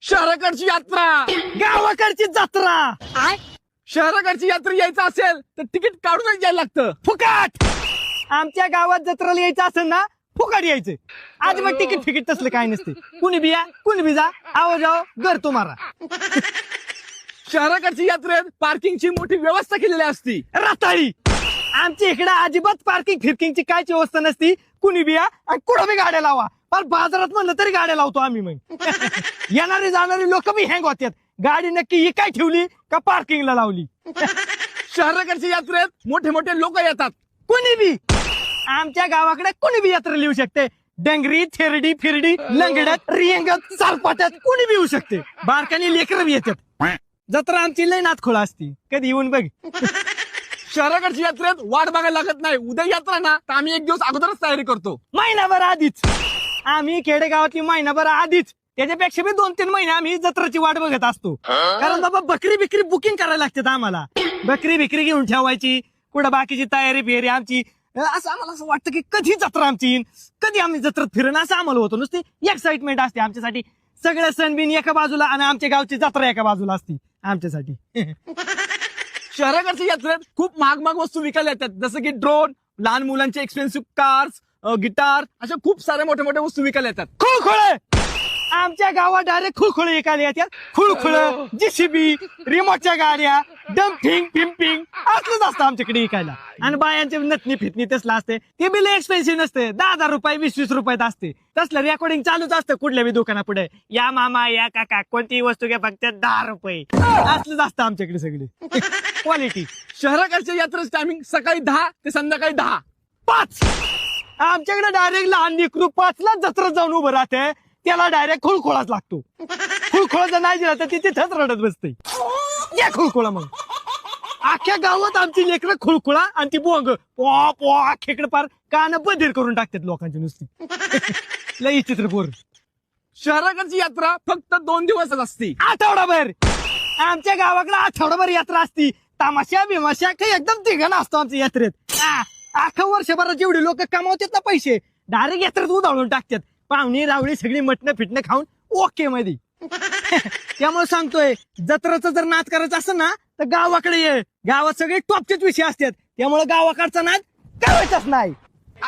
शहराकडची यात्रा, गावाकडची जत्रा, शहराकडची यात्रा यायचं असेल तर तिकीट काढूनच यायला लागतं. फुकट. आमच्या गावात जत्रेला यायचं असेल ना फुकट यायचं. आज मग तिकीट फिकीट तसलं काय नसते. कुणी बी या कुणी बी जा, आवाज जाओ घर तुम्हाला. शहराकडची यात्रेत पार्किंगची मोठी व्यवस्था केलेली असती. रताळी. आमच्या इकडे अजिबात पार्किंग फिरकिंगची कायची व्यवस्था नसती. कुणी बी या आणि कुठं बी गाड्या लावा. पण बाजारात म्हणलं तरी गाड्या लावतो आम्ही. मग येणारी जाणारी लोक बी हँग होतात. गाडी नक्की ही काय ठेवली का पार्किंगला लावली. शहराकडच्या यात्रेत मोठे मोठे लोक येतात. कुणी बी आमच्या गावाकडे कुणी बी यात्रा लिहू शकते. डंगरी थेरडी फिरडी लंगडत रिंगत चालपाट्यात कुणी बी येऊ शकते. बारकानी लेकर बी येतात. जत्रा आमची लय नातखोळा असती. कधी येऊन बघ. शहराकडच्या यात्रेत वाट बघायला लागत नाही. उद्या यात्रा ना तर आम्ही एक दिवस अगोदरच तयारी करतो. महिनाभर आधीच. आम्ही खेडेगावातली महिनाभर आधीच, त्याच्यापेक्षा बी 2-3 महिने आम्ही जत्राची वाट बघत असतो. कारण बाबा बकरी बिकरी बुकिंग करायला लागतात आम्हाला. बकरी बिकरी घेऊन ठेवायची. कुठं बाकीची तयारी फेरी आमची. असं आम्हाला असं वाटतं की कधी जत्रा आमची येईन, कधी आम्ही जत्रात फिरण, असं आम्हाला होतं. नुसती एक्साइटमेंट असते आमच्यासाठी. सगळं सण बिन एका बाजूला आणि आमच्या गावची जत्रा एका बाजूला असती आमच्यासाठी. शहराकडच्या यात्रेत खूप महाग महाग वस्तू विकायला येतात. जसं की ड्रोन, लहान मुलांचे एक्सपेन्सिव्ह कार्स, गिटार, अशा खूप साऱ्या मोठ्या मोठ्या वस्तू विकायला येतात. खुळखुळ. आमच्या गावात डायरेक्ट खुळखुळ एकाला येतात. खुळखुळ, जीसीबी, रिमोटच्या गाड्या, डम्पिंग पिंपिंग असलंच असतं आमच्याकडे विकायला. आणि बायांचे नथनी फितनी तसलं असते. ते बिल एक्सपेन्सिव्ह नसते. 10,000 रुपये 20-20 रुपयात असते. तसलं रेकॉर्डिंग चालूच असतं कुठल्या बी दुकानापुढे. या मामा या काका कोणतीही वस्तू घ्या फक्त 10 रुपये. असलंच असतं आमच्याकडे सगळे. क्वालिटी. शहराकडच्या यात्रेचं टायमिंग सकाळी 10 ते संध्याकाळी 10. 5. आमच्याकडे डायरेक्ट लहान लेकरू 5ला जत्रा जाऊन उभं राहते. त्याला डायरेक्ट खुळखुळाच लागतो. खुळखुळा जर नाही दिला तर ती तिथेच रडत बसते. या खुळखुळा. मग अख्ख्या गावात आमची लेकरं खुळखुळा आणि ती बोंग पो पो अख्ख्याकडे पार कान बधीर करून टाकतात लोकांची नुसती. लई चित्र पोर. शहराकडची यात्रा फक्त 2 दिवसच असते. आठवडाभर. आमच्या गावाकडे आठवडाभर यात्रा असती. तमाशा बिमाशा काही एकदम तिघाणा असतो आमच्या यात्रेत. अख्खा वर्षभरात जेवढे लोक कमावतात ना पैसे डायरेक्ट यात्रेत उधाळून टाकतात. पाहुणी रावळी सगळी मटणं फिटणं खाऊन ओके मध्ये. त्यामुळे सांगतोय जत्राचा जर नाद करायचा असेल ना तर गावाकडे ये. गावात सगळे टॉपचेच विषय असतात. त्यामुळे गावाकडचा नाद करायचाच नाही.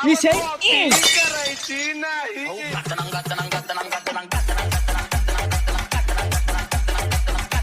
विषय